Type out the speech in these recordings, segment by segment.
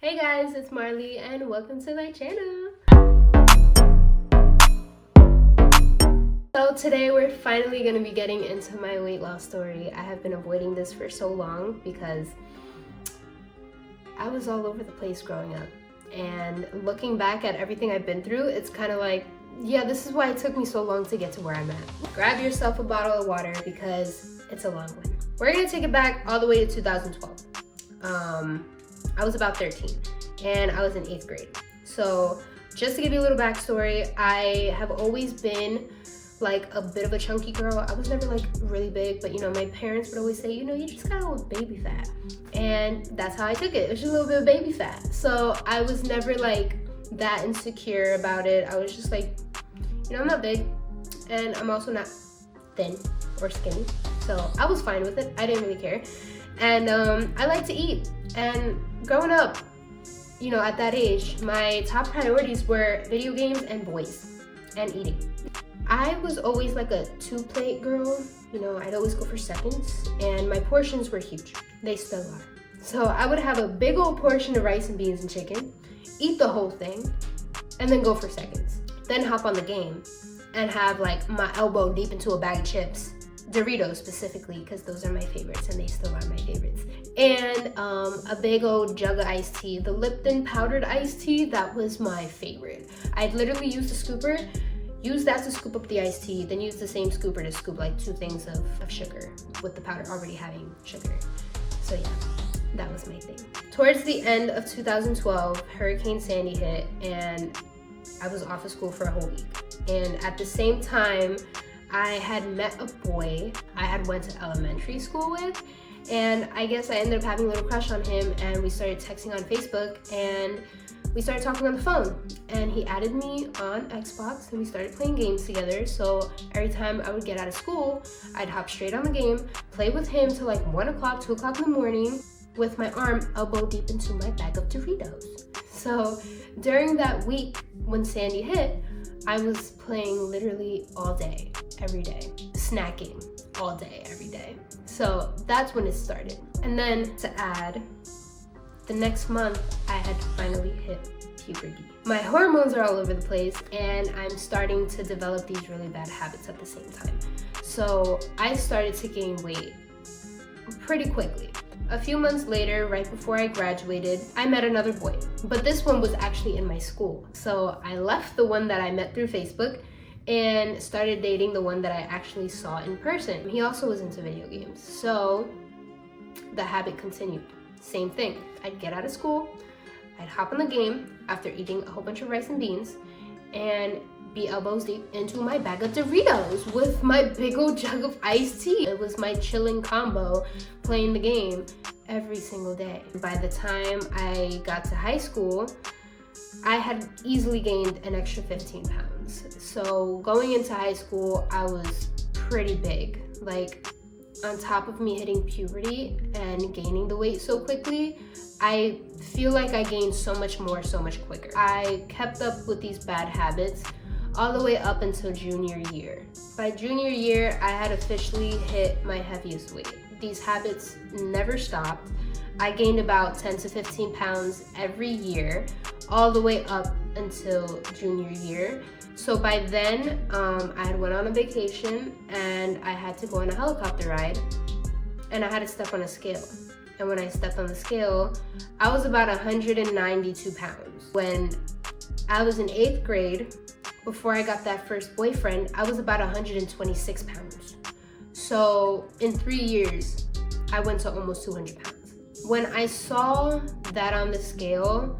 Hey guys, it's Marley and welcome to my channel. So today we're finally going to be getting into my weight loss story. I have been avoiding this for so long because I was all over the place growing up. And looking back at everything I've been through, it's kind of like, yeah, this is why it took me so long to get to where I'm at. Grab yourself a bottle of water because it's a long one. We're going to take it back all the way to 2012. I was about 13 and I was in 8th grade. So just to give you a little backstory, I have always been like a bit of a chunky girl. I was never like really big, but my parents would always say, you just got a little baby fat. And that's how I took it. It was just a little bit of baby fat. So I was never like that insecure about it. I was just like, I'm not big and I'm also not thin or skinny. So I was fine with it. I didn't really care. And I like to eat. And growing up, at that age, my top priorities were video games and boys and eating. I was always like a 2-plate girl. I'd always go for seconds and my portions were huge. They still are. So I would have a big old portion of rice and beans and chicken, eat the whole thing, and then go for seconds. Then hop on the game and have like my elbow deep into a bag of chips. Doritos specifically, because those are my favorites and they still are my favorites. And a big old jug of iced tea. The Lipton powdered iced tea, that was my favorite. I'd literally use the scooper, use that to scoop up the iced tea, then use the same scooper to scoop like 2 things of sugar with the powder already having sugar. So yeah, that was my thing. Towards the end of 2012, Hurricane Sandy hit and I was off of school for a whole week. And at the same time, I had met a boy I had went to elementary school with, and I guess I ended up having a little crush on him, and we started texting on Facebook and we started talking on the phone, and he added me on Xbox and we started playing games together. So every time I would get out of school, I'd hop straight on the game, play with him till like 1 o'clock, 2 o'clock in the morning with my arm elbow deep into my bag of Doritos. So during that week when Sandy hit, I was playing literally all day, every day, snacking all day, every day. So that's when it started. And then to add, the next month I had finally hit puberty. My hormones are all over the place and I'm starting to develop these really bad habits at the same time. So I started to gain weight pretty quickly. A few months later, right before I graduated, I met another boy, but this one was actually in my school. So I left the one that I met through Facebook and started dating the one that I actually saw in person. He also was into video games. So the habit continued. Same thing. I'd get out of school, I'd hop on the game after eating a whole bunch of rice and beans and be elbows deep into my bag of Doritos with my big old jug of iced tea. It was my chilling combo playing the game every single day. By the time I got to high school, I had easily gained an extra 15 pounds. So going into high school, I was pretty big. Like, on top of me hitting puberty and gaining the weight so quickly, I feel like I gained so much more, so much quicker. I kept up with these bad habits all the way up until junior year. By junior year, I had officially hit my heaviest weight. These habits never stopped. I gained about 10 to 15 pounds every year, all the way up until junior year. So by then, I had went on a vacation and I had to go on a helicopter ride and I had to step on a scale. And when I stepped on the scale, I was about 192 pounds. When I was in 8th grade, before I got that first boyfriend, I was about 126 pounds. So in 3 years, I went to almost 200 pounds. When I saw that on the scale,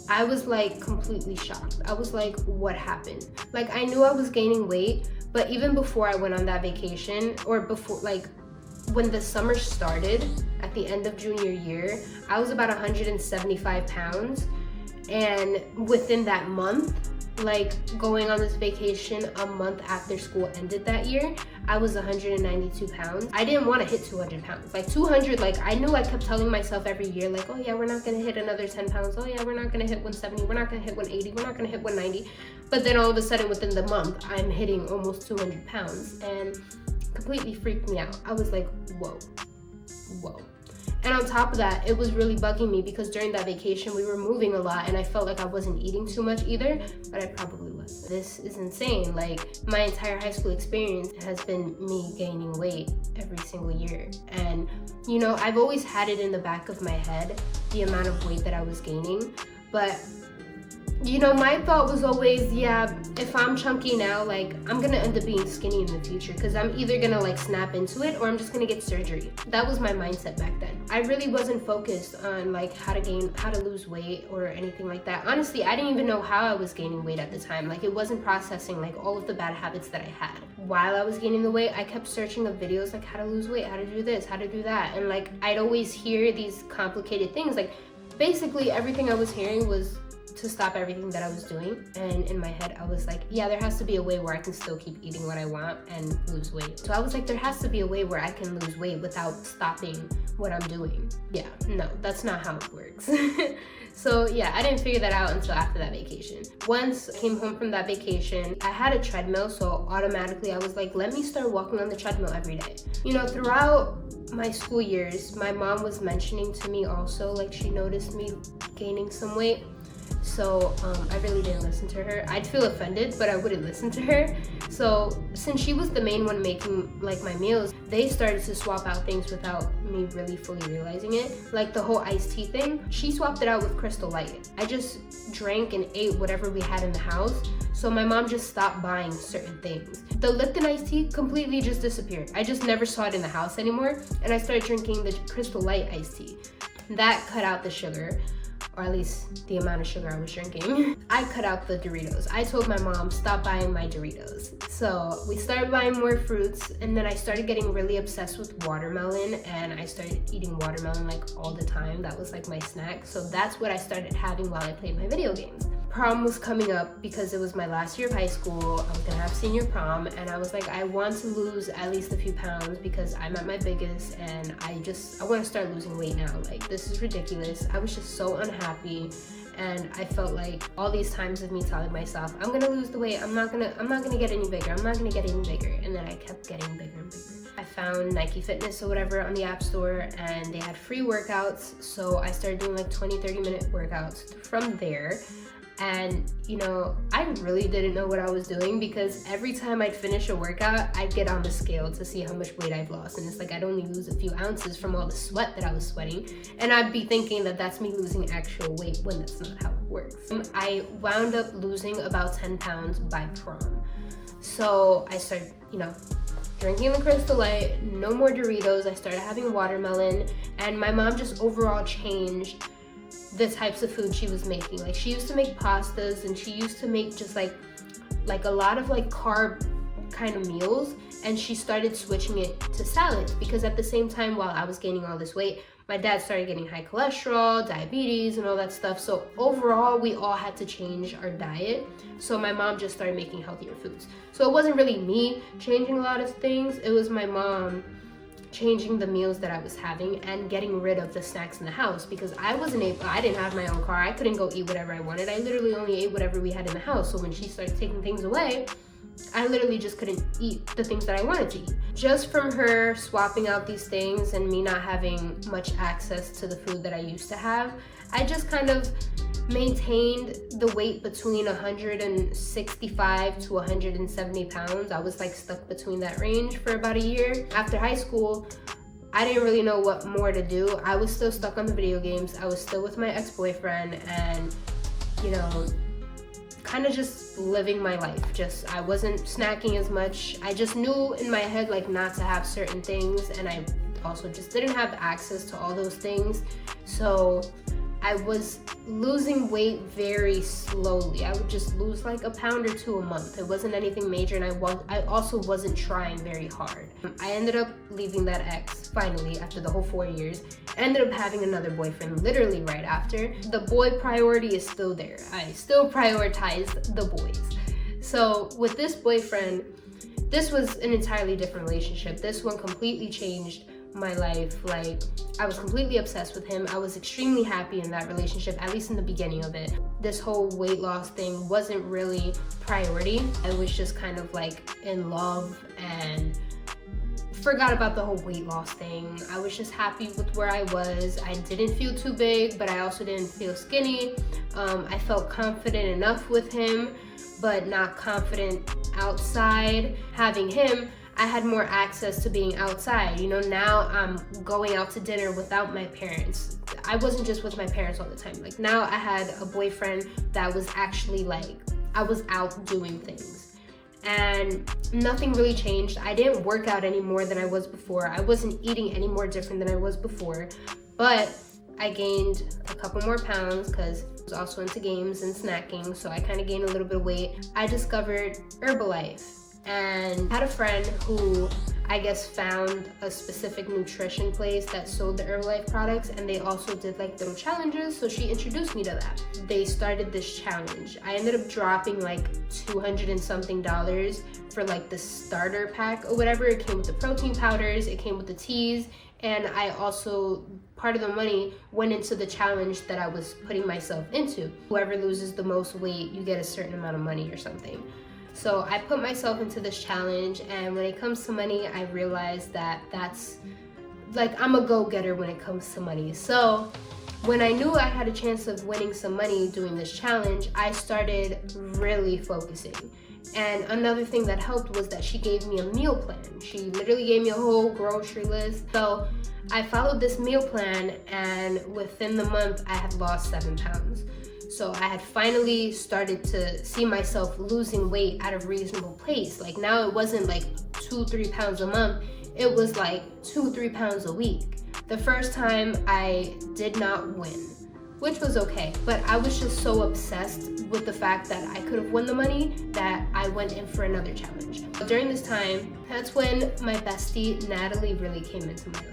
I was like completely shocked. I was like, what happened? Like, I knew I was gaining weight, but even before I went on that vacation, or before, like when the summer started at the end of junior year, I was about 175 pounds. And within that month, like going on this vacation a month after school ended that year, I was 192 pounds. I didn't want to hit 200 pounds. Like 200, like I knew I kept telling myself every year, like, oh yeah, we're not going to hit another 10 pounds. Oh yeah, we're not going to hit 170. We're not going to hit 180. We're not going to hit 190. But then all of a sudden within the month, I'm hitting almost 200 pounds and completely freaked me out. I was like, whoa. And on top of that, it was really bugging me because during that vacation, we were moving a lot and I felt like I wasn't eating too much either, but I probably was. This is insane. Like, my entire high school experience has been me gaining weight every single year. And, you know, I've always had it in the back of my head, the amount of weight that I was gaining, but you know, my thought was always, yeah, if I'm chunky now, like, I'm gonna end up being skinny in the future because I'm either gonna like snap into it or I'm just gonna get surgery. That was my mindset back then. I really wasn't focused on like how to lose weight or anything like that. Honestly, I didn't even know how I was gaining weight at the time. Like, it wasn't processing like all of the bad habits that I had. While I was gaining the weight, I kept searching up videos like how to lose weight, how to do this, how to do that. And like, I'd always hear these complicated things. Like, basically everything I was hearing was to stop everything that I was doing, and in my head I was like, yeah, there has to be a way where I can still keep eating what I want and lose weight. So I was like, there has to be a way where I can lose weight without stopping what I'm doing. Yeah, no, that's not how it works. So yeah, I didn't figure that out until after that vacation. Once I came home from that vacation, I had a treadmill, so automatically I was like, let me start walking on the treadmill every day. You know, throughout my school years, my mom was mentioning to me also, like, she noticed me gaining some weight. So I really didn't listen to her. I'd feel offended, but I wouldn't listen to her. So since she was the main one making like my meals, they started to swap out things without me really fully realizing it. Like the whole iced tea thing, she swapped it out with Crystal Light. I just drank and ate whatever we had in the house. So my mom just stopped buying certain things. The Lipton iced tea completely just disappeared. I just never saw it in the house anymore. And I started drinking the Crystal Light iced tea. That cut out the sugar, or at least the amount of sugar I was drinking. I cut out the Doritos. I told my mom, stop buying my Doritos. So we started buying more fruits, and then I started getting really obsessed with watermelon, and I started eating watermelon like all the time. That was like my snack. So that's what I started having while I played my video games. Prom was coming up because it was my last year of high school. I was gonna have senior prom, and I was like, I want to lose at least a few pounds because I'm at my biggest, and I want to start losing weight now. Like, this is ridiculous. I was just so unhappy, and I felt like all these times of me telling myself, I'm gonna lose the weight, I'm not gonna get any bigger, I'm not gonna get any bigger, and then I kept getting bigger and bigger. I found Nike Fitness or whatever on the App Store, and they had free workouts, so I started doing like 20-30 minute workouts from there. And you know, I really didn't know what I was doing because every time I'd finish a workout, I'd get on the scale to see how much weight I've lost, and it's like I'd only lose a few ounces from all the sweat that I was sweating, and I'd be thinking that that's me losing actual weight when that's not how it works. I wound up losing about 10 pounds by prom. So I started, you know, drinking the Crystal Light, no more Doritos. I started having watermelon, and my mom just overall changed the types of food she was making. Like, she used to make pastas, and she used to make just like a lot of like carb kind of meals, and she started switching it to salads because at the same time while I was gaining all this weight, my dad started getting high cholesterol, diabetes, and all that stuff. So overall, we all had to change our diet. So my mom just started making healthier foods. So it wasn't really me changing a lot of things, it was my mom changing the meals that I was having and getting rid of the snacks in the house because I didn't have my own car. I couldn't go eat whatever I wanted. I literally only ate whatever we had in the house. So when she started taking things away, I literally just couldn't eat the things that I wanted to eat. Just from her swapping out these things and me not having much access to the food that I used to have, I just kind of maintained the weight between 165 to 170 pounds. I was like stuck between that range for about a year. After high school, I didn't really know what more to do. I was still stuck on the video games. I was still with my ex-boyfriend, and you know, kind of just living my life. I wasn't snacking as much. I just knew in my head like not to have certain things, and I also just didn't have access to all those things. So I was losing weight very slowly. I would just lose like a pound or two a month. It wasn't anything major, and I also wasn't trying very hard. I ended up leaving that ex finally after the whole 4 years. I ended up having another boyfriend literally right after. The boy priority is still there. I still prioritized the boys. So with this boyfriend, this was an entirely different relationship. This one completely changed my life. Like, I was completely obsessed with him. I was extremely happy in that relationship, at least in the beginning of it. This whole weight loss thing wasn't really priority. I was just kind of like in love and forgot about the whole weight loss thing. I was just happy with where I was. I didn't feel too big, but I also didn't feel skinny. I felt confident enough with him, but not confident outside. Having him, I had more access to being outside. You know, now I'm going out to dinner without my parents. I wasn't just with my parents all the time. Like, now I had a boyfriend that was actually like, I was out doing things. And nothing really changed. I didn't work out any more than I was before. I wasn't eating any more different than I was before. But I gained a couple more pounds because I was also into games and snacking, so I kind of gained a little bit of weight. I discovered Herbalife and had a friend who I guess found a specific nutrition place that sold the Herbalife products, and they also did like little challenges, so she introduced me to that. They started this challenge. I ended up dropping like $200 and something for like the starter pack or whatever. It came with the protein powders, it came with the teas, and I also, part of the money went into the challenge that I was putting myself into. Whoever loses the most weight, you get a certain amount of money or something. So I put myself into this challenge, and when it comes to money, I realized that that's, like, I'm a go-getter when it comes to money. So when I knew I had a chance of winning some money doing this challenge, I started really focusing. And another thing that helped was that she gave me a meal plan. She literally gave me a whole grocery list. So I followed this meal plan, and within the month, I had lost 7 pounds. So I had finally started to see myself losing weight at a reasonable pace. Like, now it wasn't like 2-3 pounds a month. It was like 2-3 pounds a week. The first time I did not win, which was okay, but I was just so obsessed with the fact that I could have won the money that I went in for another challenge. During this time, that's when my bestie Natalie really came into my life.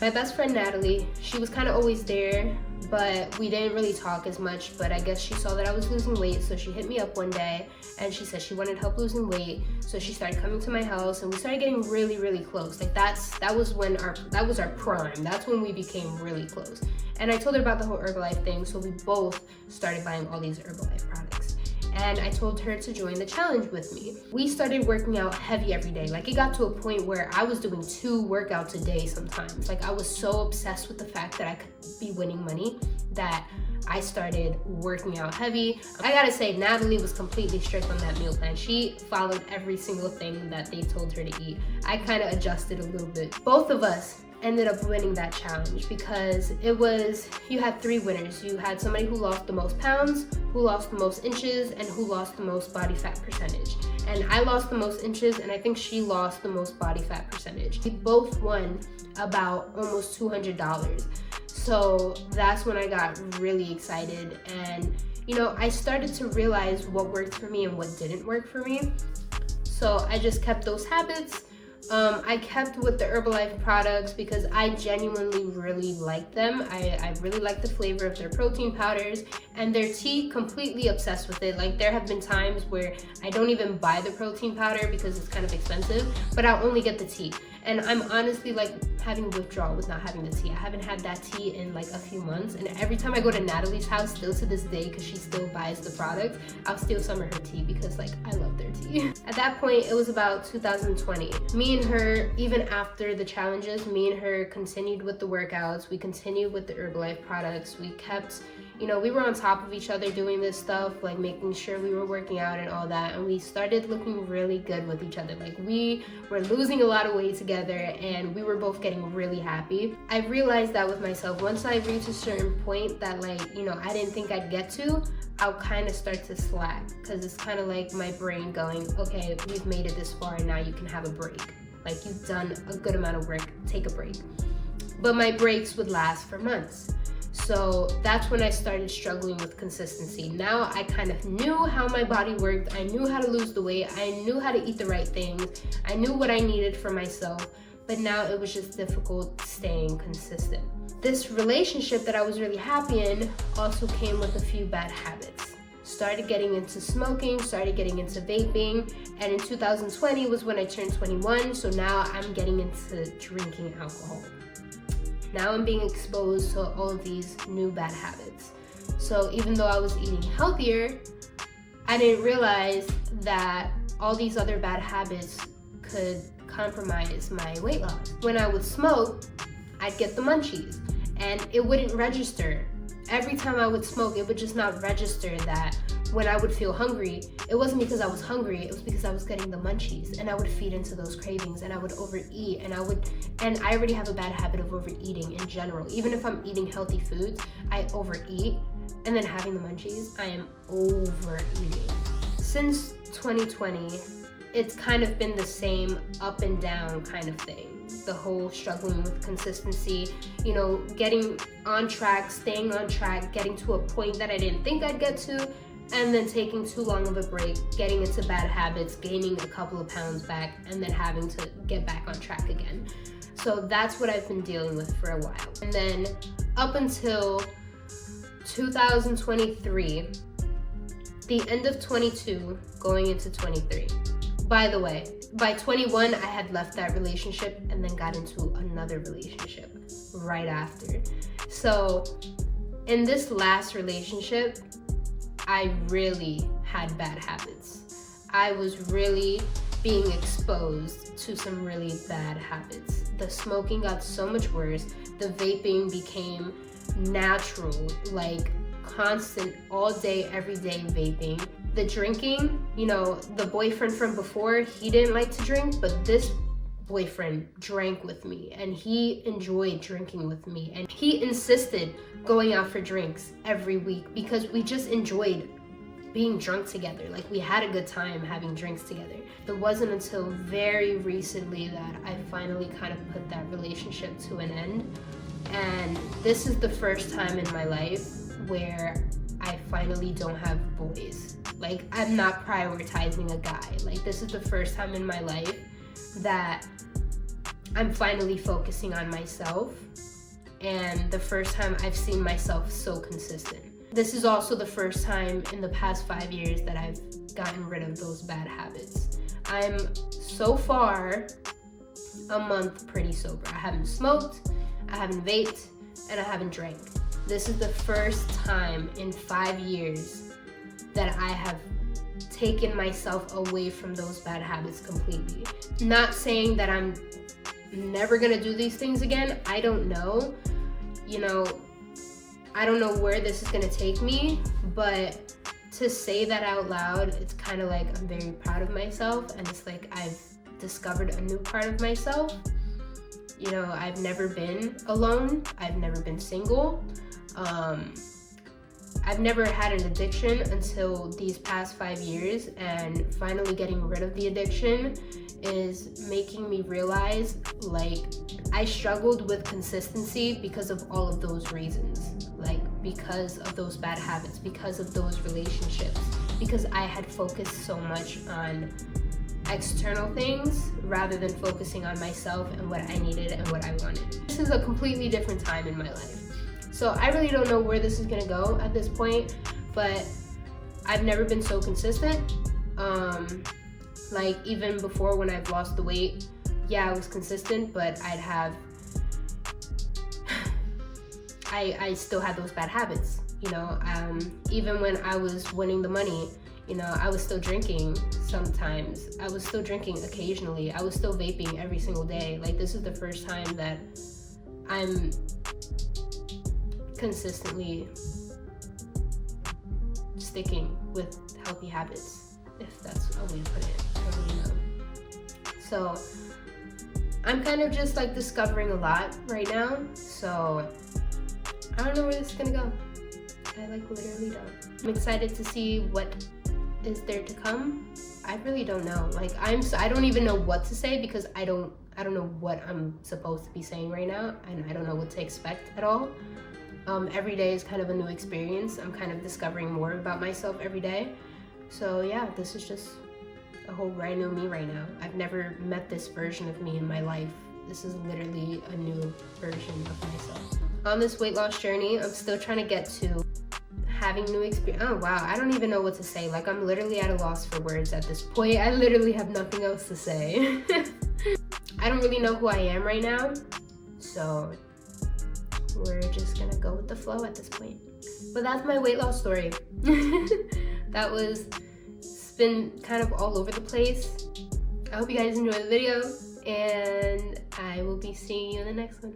My best friend Natalie, she was kind of always there, but we didn't really talk as much. But I guess she saw that I was losing weight, so she hit me up one day and she said she wanted help losing weight. So she started coming to my house, and we started getting really, really close. Like, that was our prime. That's when we became really close. And I told her about the whole Herbalife thing, so we both started buying all these Herbalife products. And I told her to join the challenge with me. We started working out heavy every day. Like, it got to a point where I was doing 2 workouts a day sometimes. Like, I was so obsessed with the fact that I could be winning money that I started working out heavy. I gotta say, Natalie was completely strict on that meal plan. She followed every single thing that they told her to eat. I kind of adjusted a little bit. Both of us ended up winning that challenge because you had 3 winners. You had somebody who lost the most pounds, who lost the most inches, and who lost the most body fat percentage. And I lost the most inches, and I think she lost the most body fat percentage. We both won about almost $200. So that's when I got really excited, and you know, I started to realize what worked for me and what didn't work for me. So I just kept those habits. I kept with the Herbalife products because I genuinely really like them. I really like the flavor of their protein powders, and their tea, completely obsessed with it. Like, there have been times where I don't even buy the protein powder because it's kind of expensive, but I'll only get the tea. And I'm honestly like having withdrawal with not having the tea. I haven't had that tea in like a few months, and every time I go to Natalie's house, still to this day, because she still buys the products, I'll steal some of her tea because like I love their tea. At that point, it was about 2020. Me and her, even after the challenges, me and her continued with the workouts. We continued with the Herbalife products. We kept, you know, we were on top of each other doing this stuff, like making sure we were working out and all that, and we started looking really good with each other. Like, we were losing a lot of weight together, and we were both getting really happy. I realized that with myself. Once I reached a certain point that, like, you know, I didn't think I'd get to, I'll kind of start to slack, because it's kind of like my brain going, okay, we've made it this far, and now you can have a break. Like, you've done a good amount of work, take a break. But my breaks would last for months. So that's when I started struggling with consistency. Now I kind of knew how my body worked. I knew how to lose the weight. I knew how to eat the right things. I knew what I needed for myself, but now it was just difficult staying consistent. This relationship that I was really happy in also came with a few bad habits. Started getting into smoking, started getting into vaping, and in 2020 was when I turned 21, so now I'm getting into drinking alcohol. Now I'm being exposed to all of these new bad habits. So even though I was eating healthier, I didn't realize that all these other bad habits could compromise my weight loss. When I would smoke, I'd get the munchies and it wouldn't register. Every time I would smoke, it would just not register that when I would feel hungry, it wasn't because I was hungry, it was because I was getting the munchies, and I would feed into those cravings, and I would overeat, and I already have a bad habit of overeating in general. Even if I'm eating healthy foods, I overeat, and then having the munchies, I am overeating. Since 2020, it's kind of been the same up and down kind of thing. The whole struggling with consistency, you know, getting on track, staying on track, getting to a point that I didn't think I'd get to, and then taking too long of a break, getting into bad habits, gaining a couple of pounds back, and then having to get back on track again. So that's what I've been dealing with for a while. And then up until 2023, the end of 22, going into 23. By the way, by 21, I had left that relationship and then got into another relationship right after. So in this last relationship, I really had bad habits. I was really being exposed to some really bad habits. The smoking got so much worse. The vaping became natural, like constant, all day, every day vaping. The drinking, you know, the boyfriend from before, he didn't like to drink, but this boyfriend drank with me and he enjoyed drinking with me, and he insisted going out for drinks every week because we just enjoyed being drunk together. Like, we had a good time having drinks together. It wasn't until very recently that I finally kind of put that relationship to an end, and this is the first time in my life where I finally don't have boys. Like, I'm not prioritizing a guy. Like, this is the first time in my life that I'm finally focusing on myself, and the first time I've seen myself so consistent. This is also the first time in the past 5 years that I've gotten rid of those bad habits. I'm so far a month pretty sober. I haven't smoked, I haven't vaped, and I haven't drank. This is the first time in 5 years that I have taken myself away from those bad habits completely. Not saying that I'm never gonna do these things again. I don't know. You know, I don't know where this is gonna take me, but to say that out loud, it's kind of like I'm very proud of myself, and it's like I've discovered a new part of myself. You know, I've never been alone. I've never been single. I've never had an addiction until these past 5 years, and finally getting rid of the addiction is making me realize, like, I struggled with consistency because of all of those reasons. Like, because of those bad habits, because of those relationships, because I had focused so much on external things rather than focusing on myself and what I needed and what I wanted. This is a completely different time in my life. So I really don't know where this is gonna go at this point, but I've never been so consistent. Like, even before, when I've lost the weight, yeah, I was consistent, but I still had those bad habits, you know. Even when I was winning the money, you know, I was still drinking sometimes. I was still drinking occasionally. I was still vaping every single day. Like, this is the first time that I'm consistently sticking with healthy habits, if that's a way to put it. I don't really know. So I'm kind of just like discovering a lot right now, so I don't know where this is gonna go. I like literally don't. I'm excited to see what is there to come. I really don't know. Like, I don't even know what to say, because I don't know what I'm supposed to be saying right now, and I don't know what to expect at all. Every day is kind of a new experience. I'm kind of discovering more about myself every day. So yeah, this is just a whole brand new me right now. I've never met this version of me in my life. This is literally a new version of myself. On this weight loss journey, I'm still trying to get to having new experience. Oh wow, I don't even know what to say. Like, I'm literally at a loss for words at this point. I literally have nothing else to say. I don't really know who I am right now, so we're just gonna go with the flow at this point. But that's my weight loss story. It's been kind of all over the place. I hope you guys enjoyed the video, and I will be seeing you in the next one.